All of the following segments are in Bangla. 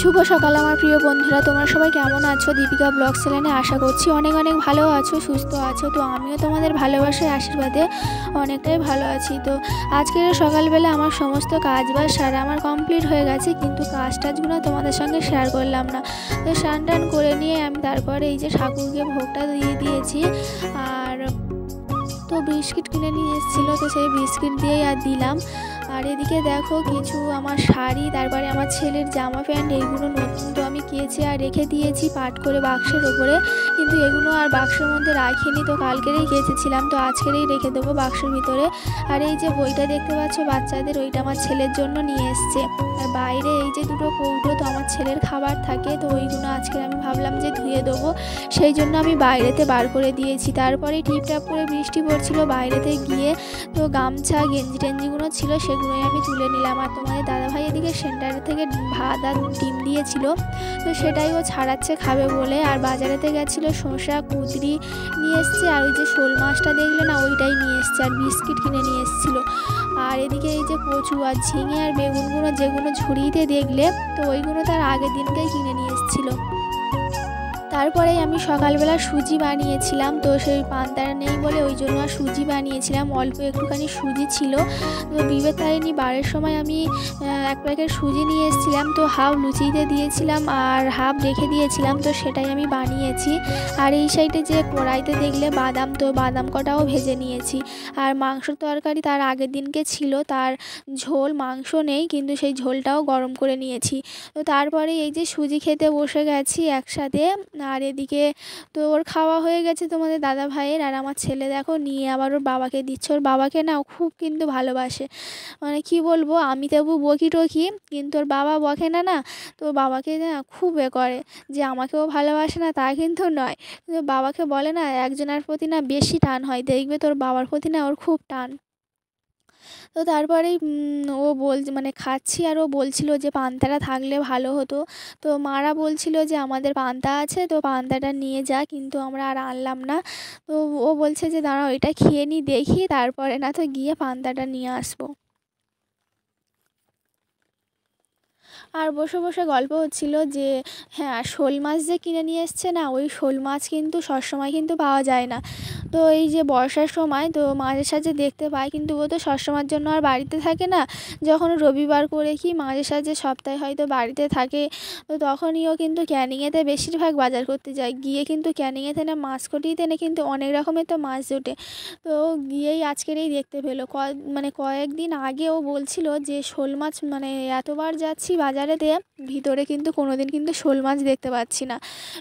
শুভ সকাল আমার প্রিয় বন্ধুরা, তোমরা সবাই কেমন আছো? দীপিকা ব্লগ চ্যানেলে আশা করছি অনেক অনেক ভালো আছো, সুস্থ আছো। তো আমিও তোমাদের ভালোবাসার আশীর্বাদে অনেকটাই ভালো আছি। তো আজকের সকালবেলা আমার সমস্ত কাজ বাজ সারা আমার কমপ্লিট হয়ে গেছে, কিন্তু কাজগুলো তোমাদের সঙ্গে শেয়ার করলাম না। তো স্নান টান করে নিয়ে আমি তারপরে এই যে ঠাকুরকে ভোগটা দিয়ে দিয়েছি। আর তো বিস্কিট কিনে নিয়ে এসেছিলো, তো সেই বিস্কিট দিয়েই আর দিলাম। আর এদিকে দেখো কিছু আমার শাড়ি, তারপরে আমার ছেলের জামা প্যান্ট, এইগুলো নতুন তো আমি কেচে আর রেখে দিয়েছি পাট করে বাক্সের ওপরে, কিন্তু এগুলো আর বাক্সের মধ্যে রাখিনি। তো কালকেরই কেচেছিলাম, তো আজকেরই রেখে দেবো বাক্সের ভিতরে। আর এই যে বইটা দেখতে পাচ্ছ বাচ্চাদের, ওইটা আমার ছেলের জন্য নিয়ে এসছে। আর বাইরে এই যে দুটো কৌটো, তো আমার ছেলের খাবার থাকে, তো ওইগুলো আজকে আমি ভাবলাম যে ধুয়ে দেবো, সেই জন্য আমি বাইরেতে বার করে দিয়েছি। তারপরে টিপটাপ করে বৃষ্টি পড়ছিল, বাইরেতে গিয়ে তো গামছা গেঞ্জি টেঞ্জিগুলো ছিল সেগুলোই আমি তুলে নিলাম। আর তোমাদের দাদাভাই এদিকে সেন্টার থেকে ভাত আর ডিম দিয়েছিল, তো সেটাই ও ছাড়াচ্ছে খাবে বলে। আর বাজারেতে গেছিলো শসা কুদরি নিয়ে এসছে, আর ওই যে শোল মাছটা দেখলে না, ওইটাই নিয়ে এসছে, আর বিস্কিট কিনে নিয়ে এসেছিলো। আর এদিকে এই যে কচু আর ঝিঙে আর বেগুনগুলো যেগুলো ঝুড়িতে দেখলে, তো ওইগুলো তার আগের দিনকেই কিনে নিয়ে এসেছিলো। তারপরেই আমি সকালবেলা সুজি বানিয়েছিলাম, তো সেই পান্তাটা নেই বলে ওই জন্য আর সুজি বানিয়েছিলাম। অল্প একটুখানি সুজি ছিল, তো বিবেক তারিণী বারের সময় আমি এক প্যাকেট সুজি নিয়ে এসেছিলাম, তো হাফ লুচিতে দিয়েছিলাম আর হাফ রেখে দিয়েছিলাম, তো সেটাই আমি বানিয়েছি। আর এই সাইডে যে কড়াইতে দেখলে বাদাম, তো বাদাম কটাও ভেজে নিয়েছি। আর মাংসর তরকারি তার আগের দিনকে ছিল, তার ঝোল, মাংস নেই কিন্তু সেই ঝোলটাও গরম করে নিয়েছি। তো তারপরে এই যে সুজি খেতে বসে গেছি একসাথে। আর এদিকে তো ওর খাওয়া হয়ে গেছে তোমাদের দাদা ভাইয়ের, আর আমার ছেলে দেখো নিয়ে আবার ওর বাবাকে দিচ্ছে। ওর বাবাকে না খুব কিন্তু ভালোবাসে, মানে কি বলবো, আমি তবু বকি টকি, কিন্তু ওর বাবা বকে না না, তো বাবাকে না খুব করে যে আমাকেও ভালোবাসে না তা কিন্তু নয়, কিন্তু বাবাকে বলে না একজনের প্রতি না বেশি টান হয়, দেখবে তোর বাবার প্রতি না ওর খুব টান। তো তারপরেই মানে খাচ্ছি, আর ও বলছিল যে পান্তাটা থাকলে ভালো হতো। তো মারা বলছিল যে আমাদের পান্তা আছে, তো পান্তাটা নিয়ে যা, কিন্তু আমরা আর আনলাম না। তো ও বলছে যে দাঁড়াও এটা খেয়ে নিই দেখি, তারপরে না তো গিয়ে পান্তাটা নিয়ে আসবো। আর বসে বসে গল্প হচ্ছিল যে হ্যাঁ, শোল মাছ যে কিনে নিয়ে এসছে না, ওই শোল মাছ কিন্তু সবসময় কিন্তু পাওয়া যায় না। তো এই যে বর্ষার সময় তো মাঝে সাঝে দেখতে পাই, কিন্তু ও তো সবসময়ের জন্য আর বাড়িতে থাকে না। যখন রবিবার করে কি মাঝে সাঝে সপ্তাহে হয়তো বাড়িতে থাকে, তো তখনই ও কিন্তু ক্যানিংয়েতে বেশিরভাগ বাজার করতে যায়। গিয়ে কিন্তু ক্যানিংয়েতে না মাছকটিতে না কিন্তু অনেক রকমের তো মাছ জোটে। তো গিয়েই আজকেরই দেখতে পেলো। মানে কয়েকদিন আগে ও বলছিল যে শোল মাছ, মানে এতবার যাচ্ছি বাজারেতে, ভিতরে কিন্তু কোনোদিন কিন্তু শোল মাছ দেখতে পাচ্ছি না।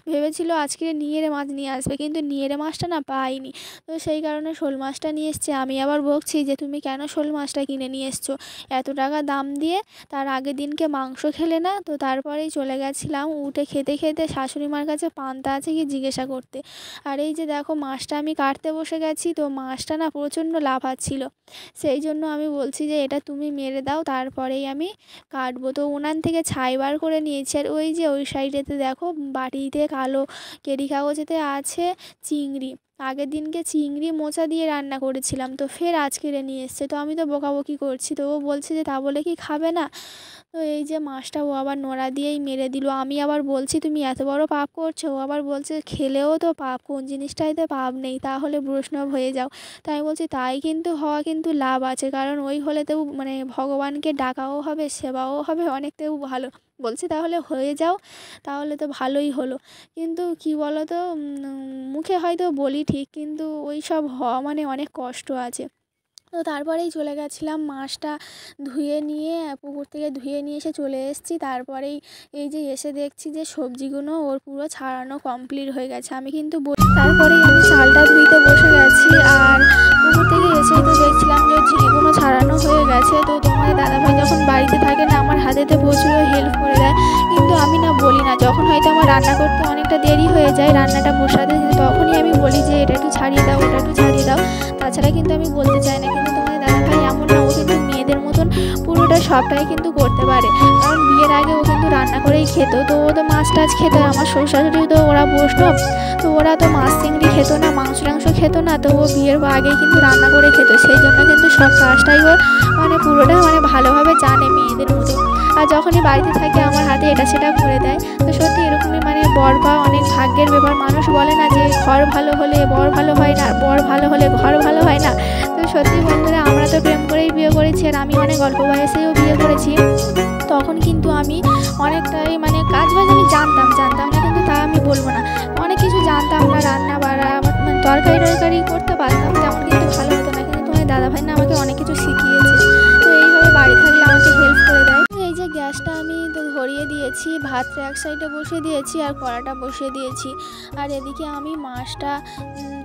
ভেবেছিল আজকে নিয়েরে মাছ নিয়ে আসবে, কিন্তু নিয়েরে মাছটা না পাইনি। তো সেই কারণে শোল মাছটা নিয়ে এসছে। আমি আবার বকছি যে তুমি কেন শোল মাছটা কিনে নিয়ে এসছো এত টাকা দাম দিয়ে, তার আগের দিনকে মাংস খেলে না। তো তারপরেই চলে গেছিলাম উঠে খেতে খেতে শাশুড়ি মার কাছে পান্তা আছে কি জিজ্ঞাসা করতে। আর এই যে দেখো মাছটা আমি কাটতে বসে গেছি, তো মাছটা না প্রচণ্ড লাফাচ্ছিল, সেই জন্য আমি বলছি যে এটা তুমি মেরে দাও, তারপরেই আমি কাটবো। তো উনান থেকে ছাই বার করে নিয়েছি। আর ওই যে ওই সাইডেতে দেখো বাটিতে কালো কেরি কাগজেতে আছে চিংড়ি। আগের দিনকে চিংড়ি মোচা দিয়ে রান্না করেছিলাম, তো ফের আজকে নিয়ে এসছে। তো আমি তো বকাবকি করছি, তো ও বলছে যে তা বলে কি খাবে না। তো এই যে মাছটা ও আবার নোড়া দিয়েই মেরে দিল। আমি আবার বলছি তুমি এত বড় পাপ করছো, ও আবার বলছে খেলেও তো পাপ, কোন জিনিসটাইতে পাপ নেই, তাহলে বৈষ্ণব হয়ে যাও। তাই আমি বলছি তাই কিন্তু হওয়া কিন্তু লাভ আছে, কারণ ওই হলেতেও মানে ভগবানকে ডাকাও হবে, সেবাও হবে, অনেকতেও ভালো। বলছি তাহলে হয়ে যাও, তাহলে তো ভালোই হলো। কিন্তু কি বলো তো, মুখে হয়তো বলি ঠিক, কিন্তু ওই সব হওয়া মানে অনেক কষ্ট আছে। তো তারপরেই চলে গেছিলাম মাছটা ধুয়ে নিয়ে, পুকুর থেকে ধুয়ে নিয়ে এসে চলে এসেছি। তারপরেই এই যে এসে দেখছি যে সবজিগুলো ওর পুরো ছাড়ানো কমপ্লিট হয়ে গেছে। আমি কিন্তু তারপরেই আমি চালটা ধুইতে বসে গেছি। আর পুকুর থেকে এসেই তো দেখছিলাম যে ঝিঙেগুলো ছাড়ানো হয়ে গেছে। তো তোমাদের দাদাভাই যখন বাড়িতে থাকে না, আমার হাতেতে প্রচুর হেল্প করে দেয়, কিন্তু আমি না বলি না। যখন হয়তো আমার রান্না করতে অনেকটা দেরি হয়ে যায়, রান্নাটা বসাতে, তখনই আমি বলি যে এটা একটু ছাড়িয়ে দাও, ওটা একটু ছাড়িয়ে দাও, তাছাড়া কিন্তু আমি বলতে চাই না। কিন্তু তোমাদের দাদাভাই এমন না, ও কিন্তু মেয়েদের মতন পুরোটা সবটাই কিন্তু করতে পারে, কারণ বিয়ের আগে ও কিন্তু রান্না করেই খেত। তো ও তো মাছ টাছ খেত, আমার শ্বশুর শাশুড়ি তো ওরা বৈষ্ণব, তো ওরা তো মাছ চিংড়ি খেত না, মাংস টাংস খেত না। তো ও বিয়ের আগেই কিন্তু রান্না করে খেত, সেই জন্য কিন্তু সব কাজটাই ওর মানে পুরোটা মানে ভালোভাবে জানে মেয়েদের মতো। আর যখনই বাড়িতে থাকে আমার হাতে এটা সেটা করে ব্যাপার। মানুষ বলে না যে ঘর ভালো হলে বর ভালো হয় না, বর ভালো হলে ঘর ভালো হয় না। তো সত্যি বন্ধুরা, আমরা তো প্রেম করেই বিয়ে করেছি, আর আমি অনেক অল্প বয়সেও বিয়ে করেছি। তখন কিন্তু আমি অনেকটাই কাজ বাজ আমি জানতাম না, কিন্তু তা আমি বলবো না, অনেক কিছু জানতাম না, রান্না বাড়া তরকারি করতে পারতাম, তেমন কিন্তু ভালো হতো না। কিন্তু তোমার দাদাভাই না আমাকে অনেক কিছু শিখিয়েছে। তো এইভাবে বাড়ি থাকলে আমাকে হেল্প করে দেয়। এই যে গ্যাসটা আমি তো ধরিয়ে দিয়েছি, ভাতটা এক সাইডে বসিয়ে দিয়েছি আর কড়াটা বসিয়ে দিয়েছি। আর এদিকে আমি মাছটা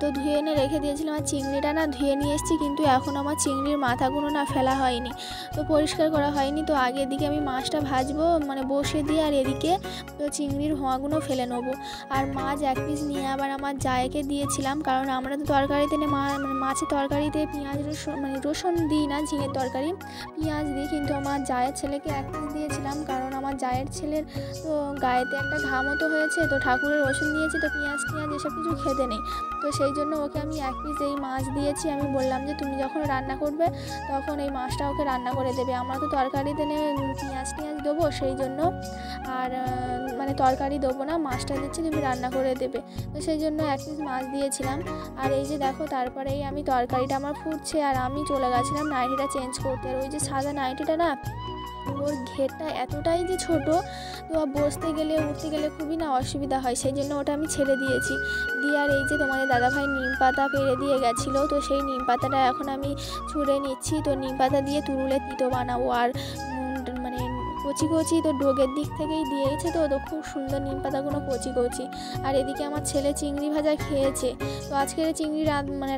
তো ধুয়ে এনে রেখে দিয়েছিলাম, আর চিংড়িটা না ধুয়ে নিয়ে এসেছি, কিন্তু এখন আমার চিংড়ির মাথাগুলো না ফেলা হয়নি, তো পরিষ্কার করা হয়নি। তো আগে এদিকে আমি মাছটা ভাজবো বসিয়ে দিয়ে, আর এদিকে তো চিংড়ির হোঁয়াগুলো ফেলে নেবো। আর মাছ এক পিস নিয়ে আবার আমার জায়েকে দিয়েছিলাম, কারণ আমরা তো তরকারিতে মাছের তরকারিতে পেঁয়াজ রসুন দিই না, ঝিঙের তরকারি পেঁয়াজ দিই, কিন্তু আমার জায়ের ছেলেকে এক পিস দিয়েছিলাম, কারণ আমার জায়ের ছেলের তো গায়েতে একটা ঘা মতো হয়েছে, তো ঠাকুরের ওষুধ নিয়েছি, তো পেঁয়াজ এসব কিছু খেতে নেই। তো সেই জন্য ওকে আমি এক পিস এই মাছ দিয়েছি। আমি বললাম যে তুমি যখন রান্না করবে তখন এই মাছটা ওকে রান্না করে দেবে, আমরা তো তরকারিতে পেঁয়াজ দেবো, সেই জন্য আর তরকারি দেবো না, মাছটা দিচ্ছি, তুমি রান্না করে দেবে। তো সেই জন্য এক পিস মাছ দিয়েছিলাম। আর এই যে দেখো, তারপরেই আমি তরকারিটা আমার ফুটছে, আর আমি চলে গেছিলাম নাইটিটা চেঞ্জ করতে। আর ওই যে সাদা নাইটিটা না, ওর ঘেরটা এতটাই যে ছোটো, তো বসতে গেলে উঠতে গেলে খুবই না অসুবিধা হয়, সেই জন্য ওটা আমি ছেড়ে দিয়েছি। দিয়ে আর এই যে তোমাদের দাদাভাই নিম পাতা পেড়ে দিয়ে গেছিলো, তো সেই নিম পাতাটা এখন আমি ছুঁড়ে নিচ্ছি। তো নিম পাতা দিয়ে তুরুলে তিতো বানাবো, আর কচি কচি তো ডোগের দিক থেকেই দিয়েছে, তো খুব সুন্দর নিম পাতাগুলো কচি কচি। আর এদিকে আমার ছেলে চিংড়ি ভাজা খেয়েছে, তো আজকের চিংড়ি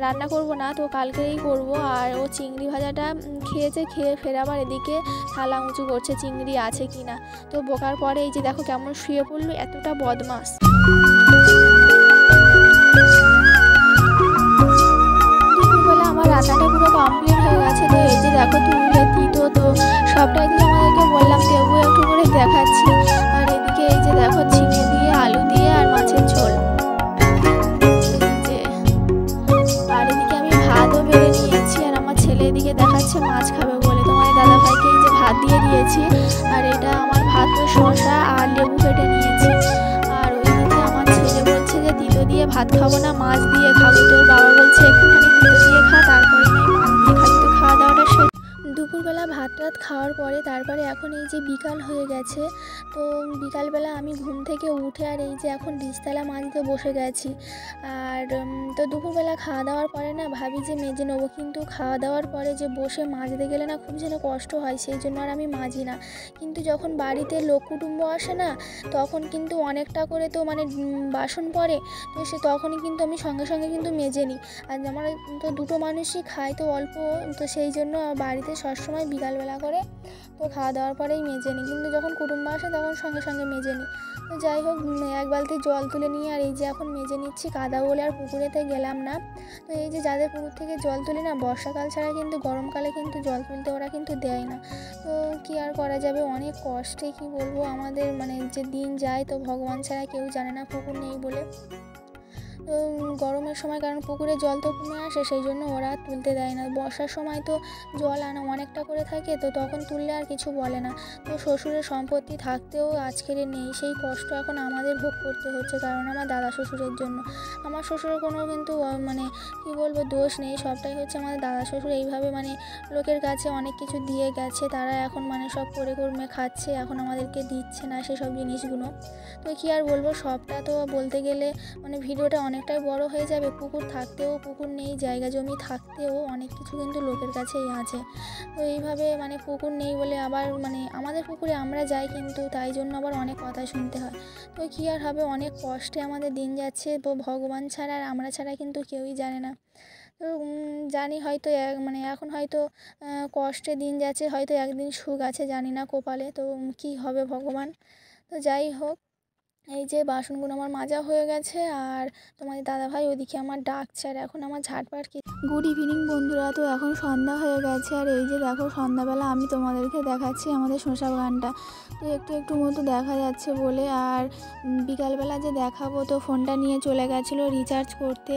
রান্না করব না, তো কালকেই করব। আর ও চিংড়ি ভাজাটা খেয়েছে, খেয়ে ফের আবার এদিকে থালা উঁচু করছে চিংড়ি আছে কি না। তো বোকার পরে এই যে দেখো কেমন শুয়ে পড়লো, এতটা বদমাস। দুপুরবেলা আমার রান্নাটা পুরো কমপ্লিট হয়ে গেছে। তো এই যে দেখো তুলে তিতো, তো সবটাই তো তোমাদেরকে বললাম, তবুও একটু করে দেখাচ্ছি। আর এদিকে এই যে দেখো ঝিঙে দিয়ে আলু দিয়ে আর মাছের ঝোল, আর এদিকে আমি ভাতও বেড়ে নিয়েছি। আর আমার ছেলে এদিকে দেখাচ্ছে মাছ খাবে বলে, তোমাদের দাদাভাইকে এই যে ভাত দিয়ে দিয়েছি। আর এটা আমার ভাত তো শসা আর লেবু কেটে নিয়েছি। আর ওইদিকে আমার ছেলে বলছে যে তিতো দিয়ে ভাত খাবো না, মাছ দিয়ে খাবো। তোর বাবা বলছে একটুখানি তিতো দিয়ে খা, তারপরে মাছ দিয়ে খাবি। তো খাওয়া দাওয়াটা শেষ। দুপুরবেলা ভাত টাত খাওয়ার পরে তারপরে এখন এই যে বিকাল হয়ে গেছে। তো বিকালবেলা আমি ঘুম থেকে উঠে আর এই যে এখন ডিশতলা মাজতে বসে গেছি। আর তো দুপুরবেলা খাওয়া দাওয়ার পরে না ভাবি যে মেজে নেবো, কিন্তু খাওয়া দাওয়ার পরে যে বসে মাজতে গেলে না খুব যেন কষ্ট হয়, সেই জন্য আর আমি মাজি না। কিন্তু যখন বাড়িতে লোক কুটুম্ব আসে না, তখন কিন্তু অনেকটা করে তো বাসন পড়ে, তো তখনই কিন্তু আমি সঙ্গে সঙ্গে কিন্তু মেজে নিই। আর আমরা তো দুটো মানুষই খাই, তো অল্প, তো সেই জন্য বাড়িতে সবসময় বিকালবেলা করে তো খাওয়া দাওয়ার পরেই মেজে নিই, কিন্তু যখন কুটুম্ব আসে তখন সঙ্গে সঙ্গে মেজে নিই। তো যাই হোক, এক বালতি জল তুলে নিয়ে আর এই যে এখন মেজে নিচ্ছি, কাদা বলে আর পুকুরেতে গেলাম না। তো এই যে যাদের পুকুর থেকে জল তুলি না, বর্ষাকাল ছাড়া কিন্তু গরমকালে কিন্তু জল তুলতে ওরা কিন্তু দেয় না। তো কী আর করা যাবে, অনেক কষ্টে কি বলবো, আমাদের যে দিন যায়, তো ভগবান ছাড়া কেউ জানে না, পুকুর নেই বলে। তো গরমের সময় কারণ পুকুরে জল তো কমে আসে, সেই জন্য ওরা তুলতে দেয় না। বর্ষার সময় তো জল আনা অনেকটা করে থাকে, তো তখন তুললে আর কিছু বলে না। তো শ্বশুরের সম্পত্তি থাকতেও আজকের নেই, সেই কষ্ট এখন আমাদের ভোগ করতে হচ্ছে, কারণ আমার দাদা শ্বশুরের জন্য। আমার শ্বশুরের কোনো কিন্তু কী বলবো দোষ নেই, সবটাই হচ্ছে আমাদের দাদা শ্বশুর এইভাবে লোকের কাছে অনেক কিছু দিয়ে গেছে, তারা এখন সব করে কর্মে খাচ্ছে, এখন আমাদেরকে দিচ্ছে না সেসব জিনিসগুলো। তো কী আর বলবো, সবটা তো বলতে গেলে ভিডিওটা অনেকটাই বড় হয়ে যাবে। পুকুর থাকতেও পুকুর নেই, জায়গা জমি থাকতেও অনেক কিছু কিন্তু লোকের কাছেই আছে। তো এইভাবে পুকুর নেই বলে আবার আমাদের পুকুরে আমরা যাই, কিন্তু তাই জন্য আবার অনেক কথা শুনতে হয়। তো কী আর হবে, অনেক কষ্টে আমাদের দিন যাচ্ছে, তো ভগবান ছাড়া আর আমরা ছাড়া কিন্তু কেউই জানে না। তো জানি হয়তো এখন হয়তো কষ্টে দিন যাচ্ছে, হয়তো একদিন সুখ আছে, জানি না কপালে, তো কী হবে ভগবান। তো যাই হোক, এই যে বাসনগুলো আমার মাজা হয়ে গেছে, আর তোমাদের দাদাভাই ওদিকে আমার ডাকছে, আর এখন আমার ঝাড়পাট কি। গুড ইভিনিং বন্ধুরা, তো এখন সন্ধ্যা হয়ে গেছে। আর এই যে দেখো সন্ধ্যাবেলা আমি তোমাদেরকে দেখাচ্ছি আমাদের শসা বাগানটা, তো একটু একটু মতো দেখা যাচ্ছে বলে। আর বিকালবেলা যে দেখাবো, তো ফোনটা নিয়ে চলে গেছিলো রিচার্জ করতে,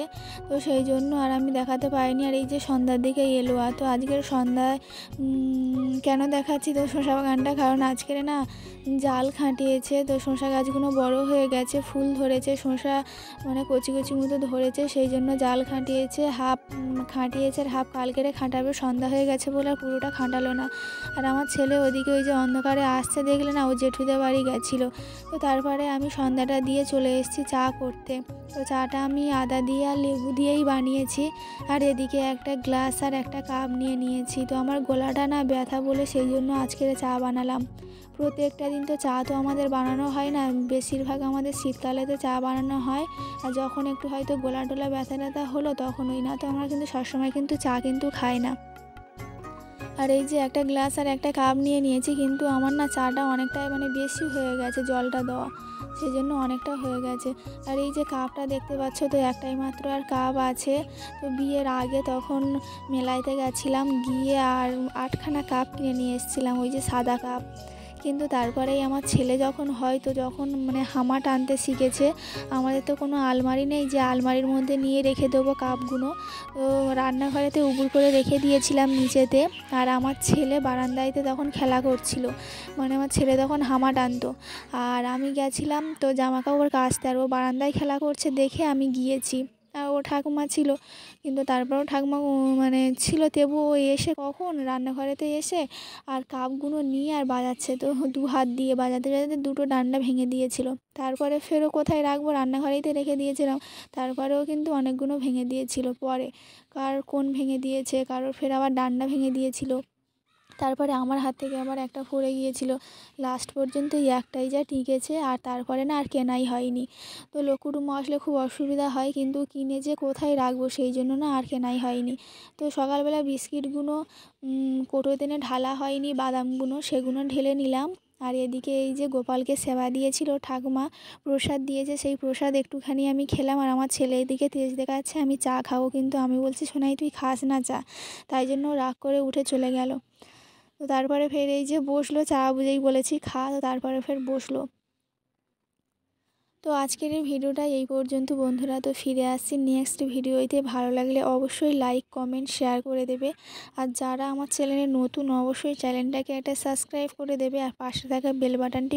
তো সেই জন্য আর আমি দেখাতে পারিনি। আর এই যে সন্ধ্যার দিকে এলো, আর তো আজকের সন্ধ্যায় কেন দেখাচ্ছি তো শসা বাগানটা, কারণ আজকের না জাল খাটিয়েছে, তো শসা গাছগুলো বড় বড় হয়ে গেছে, ফুল ধরেছে, শসা মানে কচি কচি মতো ধরেছে, সেই জন্য জাল খাটিয়েছে, হাফ খাটিয়েছে আর হাফ কালকেরে খাটাবে। সন্ধ্যা হয়ে গেছে বলে আর পুরোটা খাটালো না। আর আমার ছেলে ওদিকে ওই যে অন্ধকারে আসছে দেখলে না, ও জেঠুদের বাড়ি গেছিলো। তো তারপরে আমি সন্ধ্যাটা দিয়ে চলে এসেছি চা করতে। তো চাটা আমি আদা দিয়ে আর লেবু দিয়েই বানিয়েছি। আর এদিকে একটা গ্লাস আর একটা কাপ নিয়েছি। তো আমার গলাটা না ব্যথা বলে সেই জন্য আজকের চা বানালাম। প্রত্যেকটা দিন তো চা তো আমাদের বানানো হয় না, বেশিরভাগ আমাদের শীতকালে তো চা বানানো হয়। আর যখন একটু হয়তো গলা টলা ব্যথা হলো তখনই, না তো আমরা কিন্তু সবসময় কিন্তু চা কিন্তু খাই না। আর এই যে একটা গ্লাস আর একটা কাপ নিয়েছি, কিন্তু আমার না চাটা অনেকটাই মানে বেশি হয়ে গেছে, জলটা দেওয়া সেই জন্য অনেকটা হয়ে গেছে। আর এই যে কাপটা দেখতে পাচ্ছ, তো একটাই মাত্র আর কাপ আছে। তো বিয়ের আগে তখন মেলাইতে গেছিলাম, গিয়ে আর 8খানা কাপ কিনে নিয়ে এসেছিলাম, ওই যে সাদা কাপ। কিন্তু তারপরেই আমার ছেলে যখন হয়, তো যখন মানে হামা টানতে শিখেছে, আমাদের তো কোনো আলমারি নেই যে আলমারির মধ্যে নিয়ে রেখে দেবো কাপগুলো। তো রান্নাঘরেতে উবুড় করে রেখে দিয়েছিলাম নিচেতে। আর আমার ছেলে বারান্দাইতে তখন খেলা করছিল, মানে আমার ছেলে তখন হামা টানতো। আর আমি গেছিলাম তো জামা কাপড় কাচতে, আর ও বারান্দায় খেলা করছে দেখে আমি গিয়েছি। আর ও ঠাকুমা ছিল, কিন্তু তারপরেও ঠাকুমা মানে ছিল, তবু ও এসে কখন রান্নাঘরেতে এসে আর কাপগুলো নিয়ে আর বাজাচ্ছে। তো 2 হাত দিয়ে বাজাতে বাজাতে 2টো ডান্ডা ভেঙে দিয়েছিল। তারপরে ফেরও কোথায় রাখবো, রান্নাঘরেই তো রেখে দিয়েছিলাম। তারপরেও কিন্তু অনেকগুলো ভেঙে দিয়েছিল। পরে কার কোন ভেঙে দিয়েছে, কারোর ফের আবার ডান্ডা ভেঙে দিয়েছিল। তারপরে আমার হাত থেকে আবার একটা পড়ে গিয়েছিল। লাস্ট পর্যন্ত এই একটাই যা টিকেছে, আর তারপরে না আর কেনাই হয়নি। তো লোক কুটুম্ব আসলে খুব অসুবিধা হয়, কিন্তু কিনে যে কোথায় রাখবো সেই জন্য না আর কেনাই হয়নি। তো সকালবেলা বিস্কিটগুলো কৌটোতে এনে ঢালা হয়নি, বাদামগুলো সেগুলো ঢেলে নিলাম। আর এদিকে এই যে গোপালকে সেবা দিয়েছিল ঠাকুমা, প্রসাদ দিয়েছে, সেই প্রসাদ একটুখানি আমি খেলাম। আর আমার ছেলে এদিকে তেজ দেখাচ্ছে আমি চা খাবো, কিন্তু আমি বলছি সোনাই তুই খাস না চা, তাই জন্য রাগ করে উঠে চলে গেল। তো তারপরে ফের এই যে বসলো, চা বুঝেই বলেছি খা, তো তারপরে ফের বসলো। তো আজকের এই ভিডিওটা এই পর্যন্ত বন্ধুরা। তো ফিরে আসছি নেক্সট ভিডিওতে, ভালো লাগলে অবশ্যই লাইক কমেন্ট শেয়ার করে দেবে। আর যারা আমার চ্যানেলে নতুন অবশ্যই চ্যানেলটাকে একটা সাবস্ক্রাইব করে দেবে, আর পাশে থাকা বেল বাটনটি